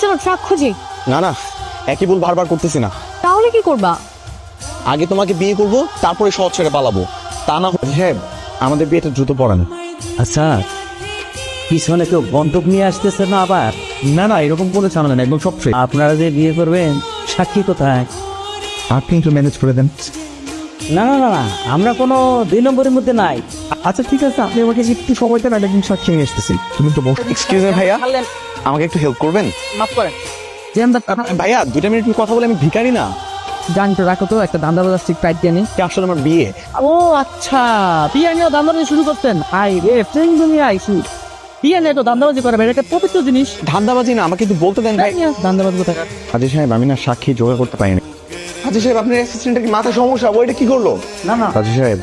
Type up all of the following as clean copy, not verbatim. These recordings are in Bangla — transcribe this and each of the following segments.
চলো ট্রাক খুঁজি। না না, একই ভুল বারবার করতেছি না। তাহলে কি করবা? আগে তোমাকে বিয়ে করব, তারপরে শহর ছেড়ে পালাবো। তা না হ্যাঁ, আমাদের বিয়েটা দ্রুত পড়েন। আচ্ছা, পিছনে কেউ বন্ধক নিয়ে আসতেছে না আবার? না না, এরকম কোনো ঝামেলা না, একদম সব ফ্রি। আপনারা যে বিয়ে করবেন, সাক্ষী কোথায়? আপনি একটু ম্যানেজ করে দেন। না না না না, আমরা কোনো 2 নম্বরের মধ্যে নাই। আচ্ছা ঠিক আছে, আপনি আমাকে একটু সময় দেন, আমি একদিন সাক্ষী নিয়ে আসতেছি। তুমি তো বস। এক্সকিউজ মি ভাইয়া, আমাকে একটু হেল্প করবেন? মাফ করেন। ভাইয়া 2 মিনিট কথা বলে, আমি ভিখারি না। জানি তো, রাখো তো, একটা দান্দা বাজার ঠিক টাইট দিয়ে নি। আসলে আমার বিয়ে। ও আচ্ছা, বিয়ে নিয়ে দান্দাবাজি শুরু করতেন? আই রে ফ্রেন্ড, তুমি আইসি বিয়ে নিয়ে তো দান্দাবাজি করে ভাই, এটা পবিত্র জিনিস। ধান্দাবাজি না, আমাকে একটু বলতে দেন ভাই। দান্দাবাজি কোথায়? হাজি সাহেব, আমি না সাক্ষী জোগাড় করতে পারিনি। হাজি সাহেব, আপনার অ্যাসিস্ট্যান্টের কি মাথা সমস্যা? ওইটা কি করলো? না না, হাজি সাহেব,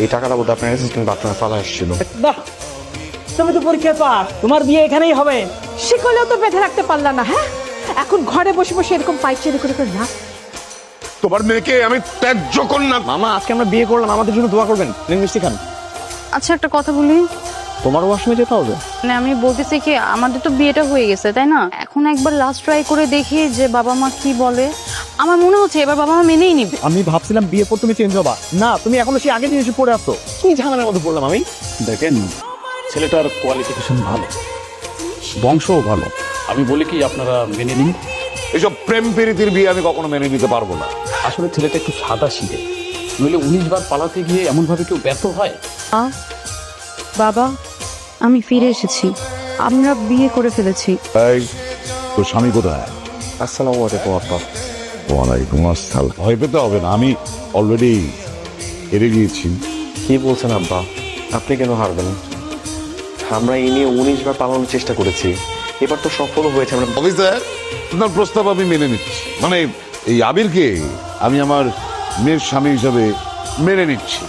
এই টাকাটা বোধ আপনার অ্যাসিস্ট্যান্ট বাথরুমে ফালা আসছিল। বাহ, তুমি তো পরীক্ষা পাস, তোমার বিয়ে এখানেই হবে। শিকলেও তো বেঁধে রাখতে পারলা না, হ্যাঁ? এখন ঘরে বসে বসে এরকম পাইচারি করে করে না। তোমার মেয়েকে আমি ত্যায্য করলাম। মামা, আজকে আমরা বিয়ে করলাম, আমাদের জন্য দোয়া করবেন। নিন মিষ্টি খান। আচ্ছা একটা কথা বলি, তোমার ওয়াশরুমে যেতে হবে? মানে আমি বলতেছি কি, আমাদের তো বিয়েটা হয়ে গেছে তাই না? এখন একবার লাস্ট ট্রাই করে দেখি যে বাবা মা কি বলে। আমার মনে হচ্ছে এবার বাবা মা মেনেই নিবে। আমি ভাবছিলাম বিয়ে পর তুমি চেঞ্জ হবা, না তুমি এখনো সেই আগের জিনিসে পড়ে আসছো। কি ঝামেলার মধ্যে পড়লাম আমি? দেখেন, ছেলেটার কোয়ালিফিকেশন ভালো, বংশও ভালো। আমি বলি কি আপনারা মেনে নিন। এসব প্রেম প্রীতির বিয়ে আমি কখনো মেনে নিতে পারবো না। আসলে ছেলেটা একটু সাদা সিধে, নইলে 19 বার পালাতে গিয়ে এমন ভাবে কেউ ব্যর্থ হয়। বাবা, আমি ফিরে এসেছি, আমরা বিয়ে করে ফেলেছি। এই, তোর স্বামী কোথায়? আসসালামু আলাইকুম আপা। ওয়ালাইকুম আসসালাম। ভয় পেতে হবে না, আমি অলরেডি হেরে গিয়েছি। কি বলছেন আব্বা? আপনি কেন হারবেন? আমরা এই নিয়ে 19 বার পালানোর চেষ্টা করেছি, এবার তো সফল হয়েছে। আমরা অফিসার, আপনার প্রস্তাব আমি মেনে নিচ্ছি। মানে এই আবিরকে আমি আমার মেয়ের স্বামী হিসাবে মেনে নিচ্ছি।